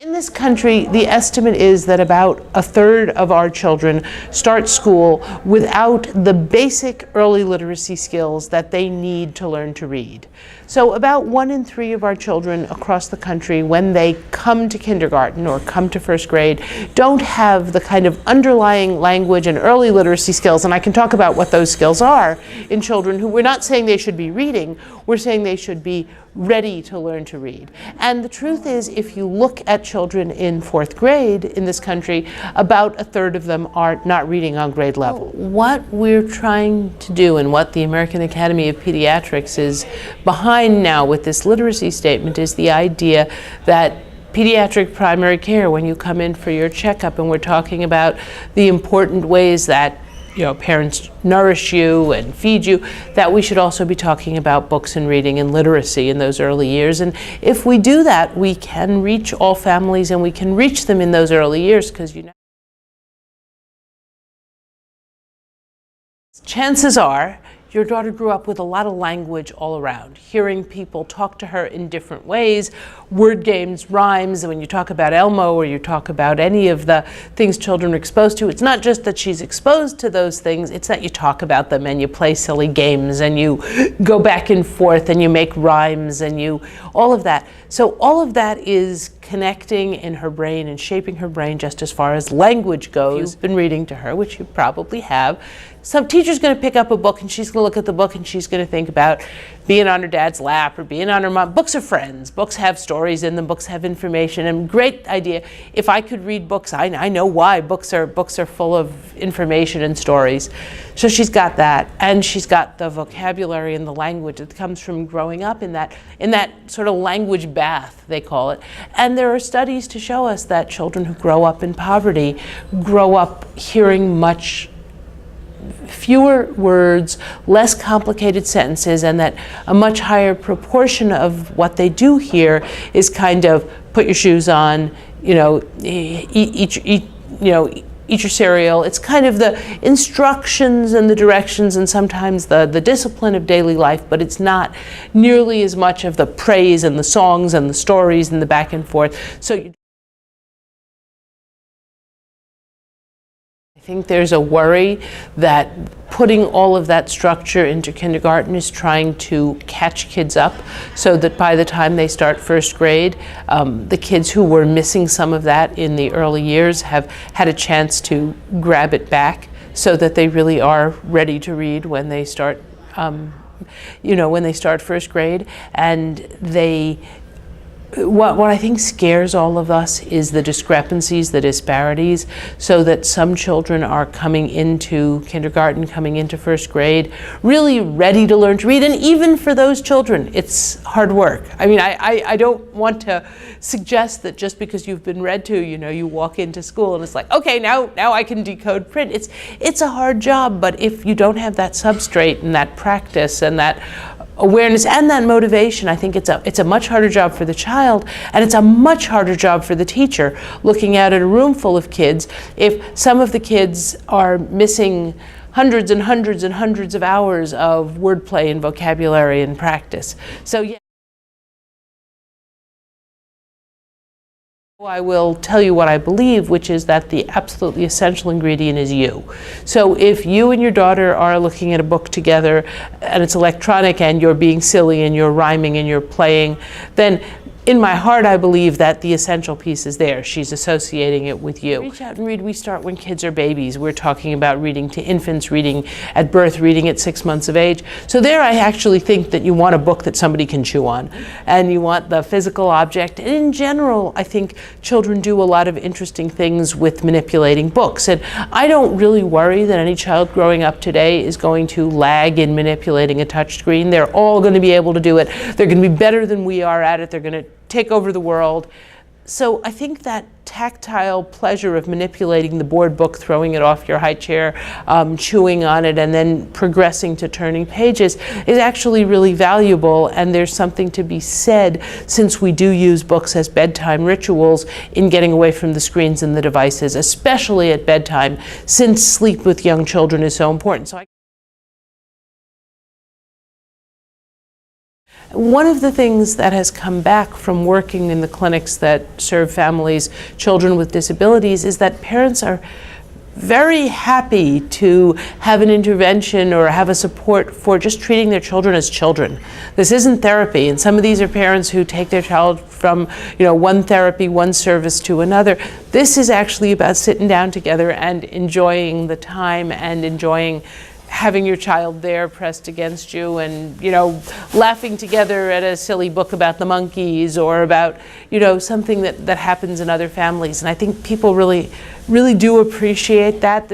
In this country, the estimate is that about a third of our children start school without the basic early literacy skills that they need to learn to read. So about 1 in 3 of our children across the country, when they come to kindergarten or come to first grade, don't have the kind of underlying language and early literacy skills, and I can talk about what those skills are in children who, we're not saying they should be reading, we're saying they should be ready to learn to read. And the truth is, if you look at children in 4th grade in this country, about a third of them are not reading on grade level. What we're trying to do, and what the American Academy of Pediatrics is behind now with this literacy statement, is the idea that pediatric primary care, when you come in for your checkup, and we're talking about the important ways that parents nourish you and feed you, that we should also be talking about books and reading and literacy in those early years. And if we do that, we can reach all families, and we can reach them in those early years, because chances are your daughter grew up with a lot of language all around, hearing people talk to her in different ways, word games, rhymes. When you talk about Elmo or you talk about any of the things children are exposed to, it's not just that she's exposed to those things, it's that you talk about them and you play silly games and you go back and forth and you make rhymes and all of that. So all of that is connecting in her brain and shaping her brain just as far as language goes. If you've been reading to her, which you probably have, some teacher's going to pick up a book and she's going to look at the book and she's going to think about being on her dad's lap or being on her mom. Books are friends. Books have stories in them. Books have information. And great idea. If I could read books, I know why. Books are full of information and stories. So she's got that, and she's got the vocabulary and the language that comes from growing up in that sort of language bath, they call it. And there are studies to show us that children who grow up in poverty grow up hearing much fewer words, less complicated sentences, and that a much higher proportion of what they do hear is kind of put your shoes on, eat your cereal. It's kind of the instructions and the directions and sometimes the discipline of daily life, but it's not nearly as much of the praise and the songs and the stories and the back and forth. So I think there's a worry that putting all of that structure into kindergarten is trying to catch kids up, so that by the time they start first grade, the kids who were missing some of that in the early years have had a chance to grab it back, so that they really are ready to read when they start, when they start first grade. And what I think scares all of us is the discrepancies, the disparities, so that some children are coming into kindergarten, coming into first grade, really ready to learn to read. And even for those children, it's hard work. I mean, I don't want to suggest that just because you've been read to, you walk into school and it's like, okay, now I can decode print. It's a hard job, but if you don't have that substrate and that practice and that awareness and that motivation, I think it's a much harder job for the child, and it's a much harder job for the teacher looking out at a room full of kids if some of the kids are missing hundreds and hundreds and hundreds of hours of wordplay and vocabulary and practice. So yeah. I will tell you what I believe, which is that the absolutely essential ingredient is you. So if you and your daughter are looking at a book together and it's electronic and you're being silly and you're rhyming and you're playing, then in my heart, I believe that the essential piece is there. She's associating it with you. Reach Out and Read, we start when kids are babies. We're talking about reading to infants, reading at birth, reading at 6 months of age. So there I actually think that you want a book that somebody can chew on, and you want the physical object. And in general, I think children do a lot of interesting things with manipulating books. And I don't really worry that any child growing up today is going to lag in manipulating a touchscreen. They're all going to be able to do it. They're going to be better than we are at it. They're going to take over the world. So I think that tactile pleasure of manipulating the board book, throwing it off your high chair, chewing on it, and then progressing to turning pages is actually really valuable. And there's something to be said, since we do use books as bedtime rituals, in getting away from the screens and the devices, especially at bedtime, since sleep with young children is so important. One of the things that has come back from working in the clinics that serve families, children with disabilities, is that parents are very happy to have an intervention or have a support for just treating their children as children. This isn't therapy, and some of these are parents who take their child from, one therapy, one service to another. This is actually about sitting down together and enjoying the time and enjoying having your child there pressed against you and, laughing together at a silly book about the monkeys or about, something that happens in other families. And I think people really do appreciate that.